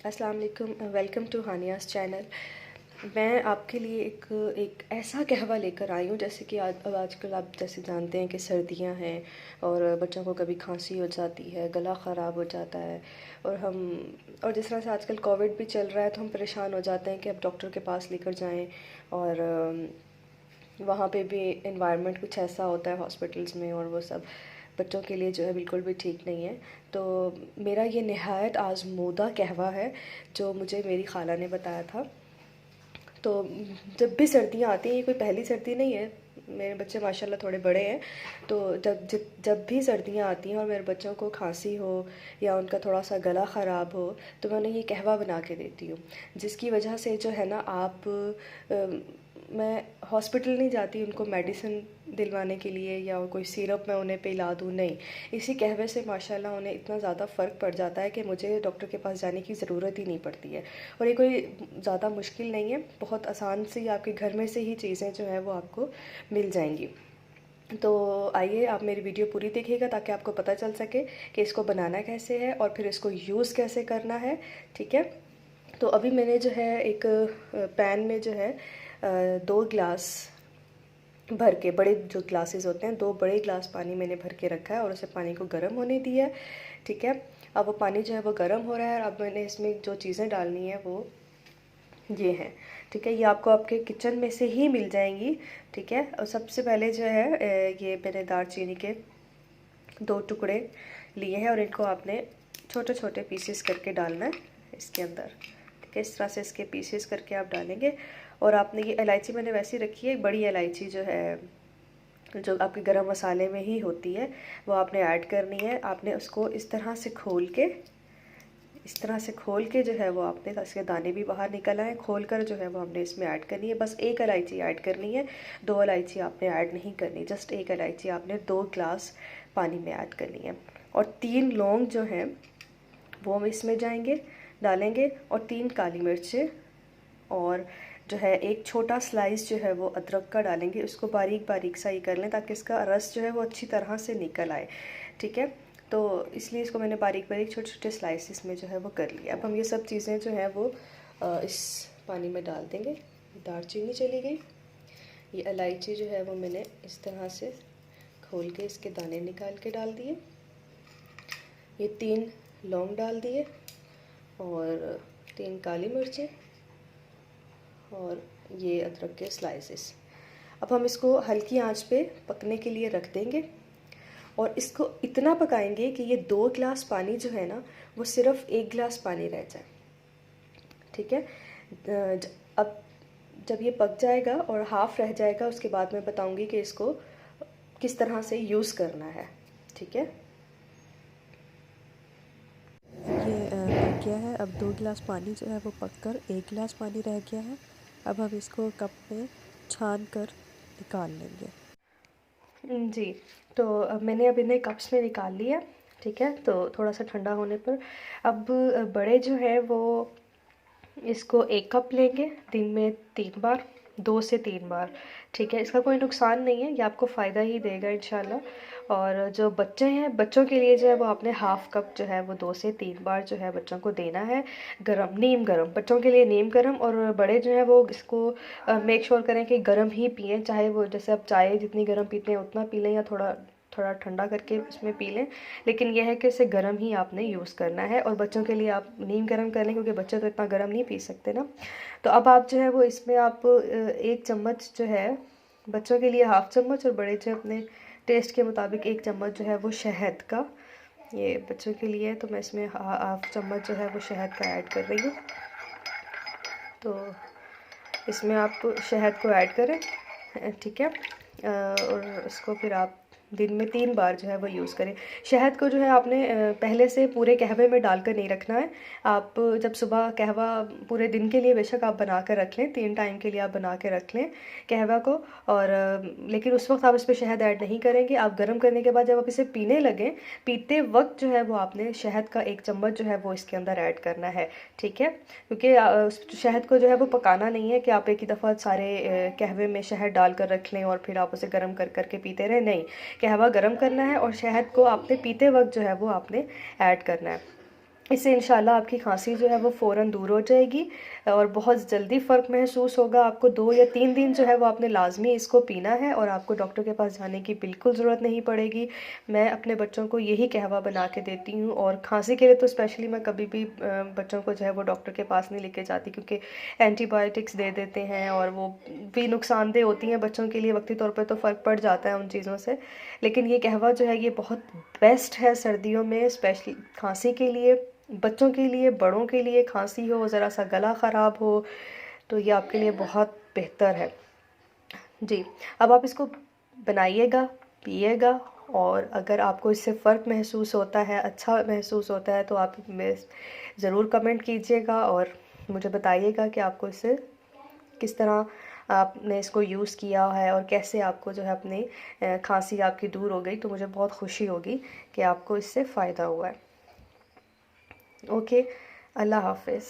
अस्सलाम वालेकुम, welcome to हानियाज़ channel. मैं आपके लिए एक ऐसा कहवा लेकर आई हूँ, जैसे कि अब आजकल आप जैसे जानते हैं कि सर्दियाँ हैं और बच्चों को कभी खांसी हो जाती है, गला ख़राब हो जाता है और जिस तरह से आजकल कोविड भी चल रहा है तो हम परेशान हो जाते हैं कि अब डॉक्टर के पास लेकर जाएं। और वहाँ पे भी एनवायरनमेंट कुछ ऐसा होता है हॉस्पिटल्स में, और वो सब बच्चों के लिए जो है बिल्कुल भी ठीक नहीं है। तो मेरा ये नहायत आज़मूदा कहवा है जो मुझे मेरी खाला ने बताया था। तो जब भी सर्दियाँ आती हैं, ये कोई पहली सर्दी नहीं है, मेरे बच्चे माशाल्लाह थोड़े बड़े हैं, तो जब भी सर्दियाँ आती हैं और मेरे बच्चों को खांसी हो या उनका थोड़ा सा गला ख़राब हो, तो मैं उन्हें ये कहवा बना के देती हूँ, जिसकी वजह से जो है ना मैं हॉस्पिटल नहीं जाती उनको मेडिसिन दिलवाने के लिए या कोई सिरप मैं उन्हें पिला दूँ, नहीं। इसी कहवे से माशाल्लाह उन्हें इतना ज़्यादा फ़र्क पड़ जाता है कि मुझे डॉक्टर के पास जाने की ज़रूरत ही नहीं पड़ती है। और ये कोई ज़्यादा मुश्किल नहीं है, बहुत आसान से ही आपके घर में से ही चीज़ें जो हैं वो आपको मिल जाएंगी। तो आइए आप मेरी वीडियो पूरी देखिएगा ताकि आपको पता चल सके कि इसको बनाना कैसे है और फिर इसको यूज़ कैसे करना है, ठीक है। तो अभी मैंने जो है एक पैन में जो है 2 गिलास भर के, बड़े जो ग्लासेस होते हैं, 2 बड़े ग्लास पानी मैंने भर के रखा है और उसे पानी को गर्म होने दिया है, ठीक है। अब वो पानी जो है वो गर्म हो रहा है, अब मैंने इसमें जो चीज़ें डालनी है वो ये हैं, ठीक है। ये आपको आपके किचन में से ही मिल जाएंगी, ठीक है। और सबसे पहले जो है ये मैंने दालचीनी के 2 टुकड़े लिए हैं और इनको आपने छोटे छोटे पीसेस करके डालना है इसके अंदर, ठीक है। इस तरह से इसके पीसेस करके आप डालेंगे। और आपने ये इलायची मैंने वैसी रखी है, बड़ी इलायची जो है जो आपके गरम मसाले में ही होती है, वो आपने ऐड करनी है। आपने उसको इस तरह से खोल के जो है वो आपने, इसके दाने भी बाहर निकल आए, खोल कर जो है वो हमने इसमें ऐड करनी है। बस 1 इलायची ऐड करनी है, 2 इलायची आपने ऐड नहीं करनी, जस्ट 1 इलायची आपने 2 ग्लास पानी में ऐड करनी है। और 3 लौंग जो हैं वो हम इसमें डालेंगे और 3 काली मिर्चें, और जो है एक छोटा स्लाइस जो है वो अदरक का डालेंगे। उसको बारीक बारीक सा ही कर लें ताकि इसका रस जो है वो अच्छी तरह से निकल आए, ठीक है। तो इसलिए इसको मैंने बारीक बारीक छोटे छोटे स्लाइसिस में जो है वो कर लिया। अब हम ये सब चीज़ें जो हैं वो इस पानी में डाल देंगे। दालचीनी चली गई, ये इलायची जो है वो मैंने इस तरह से खोल के इसके दाने निकाल के डाल दिए, ये 3 लौंग डाल दिए और 3 काली मिर्चें और ये अदरक के स्लाइसेस। अब हम इसको हल्की आंच पे पकने के लिए रख देंगे और इसको इतना पकाएंगे कि ये 2 गिलास पानी जो है ना वो सिर्फ 1 गिलास पानी रह जाए, ठीक है। अब जब ये पक जाएगा और हाफ रह जाएगा, उसके बाद मैं बताऊंगी कि इसको किस तरह से यूज़ करना है, ठीक है। ये पक गया है। अब 2 गिलास पानी जो है वो पककर 1 गिलास पानी रह गया है। अब हम इसको कप में छान कर निकाल लेंगे। जी, तो अब मैंने इन्हें कप्स में निकाल लिया, ठीक है। तो थोड़ा सा ठंडा होने पर अब बड़े जो है वो इसको 1 कप लेंगे, दिन में 3 बार, 2 से 3 बार, ठीक है। इसका कोई नुकसान नहीं है, ये आपको फ़ायदा ही देगा इंशाल्लाह। और जो बच्चे हैं, बच्चों के लिए जो है वो आपने हाफ़ कप जो है वो 2 से 3 बार जो है बच्चों को देना है। नीम गर्म, बच्चों के लिए नीम गर्म, और बड़े जो है वो इसको मेक श्योर करें कि गर्म ही पिएँ, चाहे वो जैसे आप चाय जितनी गर्म पीते हैं उतना पी लें या थोड़ा थोड़ा ठंडा करके उसमें पी लें, लेकिन यह है कि इसे गर्म ही आपने यूज़ करना है। और बच्चों के लिए आप नीम गर्म कर लें क्योंकि बच्चे तो इतना गर्म नहीं पी सकते ना। तो अब आप जो है वो इसमें आप 1 चम्मच जो है, बच्चों के लिए हाफ़ चम्मच और बड़े जो अपने टेस्ट के मुताबिक 1 चम्मच जो है वो शहद का, ये बच्चों के लिए, तो मैं इसमें हाफ़ चम्मच जो है वो शहद का ऐड कर रही हूँ। तो इसमें आप शहद को ऐड करें, ठीक है। और इसको फिर आप दिन में 3 बार जो है वो यूज़ करें। शहद को जो है आपने पहले से पूरे कहवे में डालकर नहीं रखना है। आप जब सुबह कहवा पूरे दिन के लिए बेशक आप बना कर रख लें, 3 टाइम के लिए आप बना के रख लें कहवा को, और लेकिन उस वक्त आप इसमें शहद ऐड नहीं करेंगे। आप गर्म करने के बाद जब आप इसे पीने लगें, पीते वक्त जो है वो आपने शहद का 1 चम्मच जो है वो इसके अंदर ऐड करना है, ठीक है। क्योंकि शहद को जो है वो पकाना नहीं है कि आप एक ही दफ़ा सारे कहवे में शहद डाल कर रख लें और फिर आप उसे गर्म कर करके पीते रहें, नहीं। कहवा गर्म करना है और शहद को आपने पीते वक्त जो है वो आपने ऐड करना है। इससे इंशाल्लाह आपकी खांसी जो है वो फ़ौरन दूर हो जाएगी और बहुत जल्दी फ़र्क महसूस होगा आपको। 2 या 3 दिन जो है वो आपने लाज़मी इसको पीना है और आपको डॉक्टर के पास जाने की बिल्कुल ज़रूरत नहीं पड़ेगी। मैं अपने बच्चों को यही कहवा बना के देती हूँ और खांसी के लिए तो स्पेशली मैं कभी भी बच्चों को जो है वो डॉक्टर के पास नहीं लेके जाती, क्योंकि एंटीबायोटिक्स दे देते हैं और वो भी नुकसानदेह होती हैं बच्चों के लिए। वक्ती तौर पर तो फ़र्क पड़ जाता है उन चीज़ों से, लेकिन ये कहवा जो है ये बहुत बेस्ट है सर्दियों में, स्पेशली खांसी के लिए, बच्चों के लिए, बड़ों के लिए। खांसी हो, ज़रा सा गला ख़राब हो, तो ये आपके लिए बहुत बेहतर है जी। अब आप इसको बनाइएगा, पिएगा, और अगर आपको इससे फ़र्क महसूस होता है, अच्छा महसूस होता है, तो आप में ज़रूर कमेंट कीजिएगा और मुझे बताइएगा कि आपको इससे किस तरह आपने इसको यूज़ किया है और कैसे आपको जो है अपनी खांसी आपकी दूर हो गई। तो मुझे बहुत खुशी होगी कि आपको इससे फ़ायदा हुआ है। ओके, अल्लाह हाफ़िज़।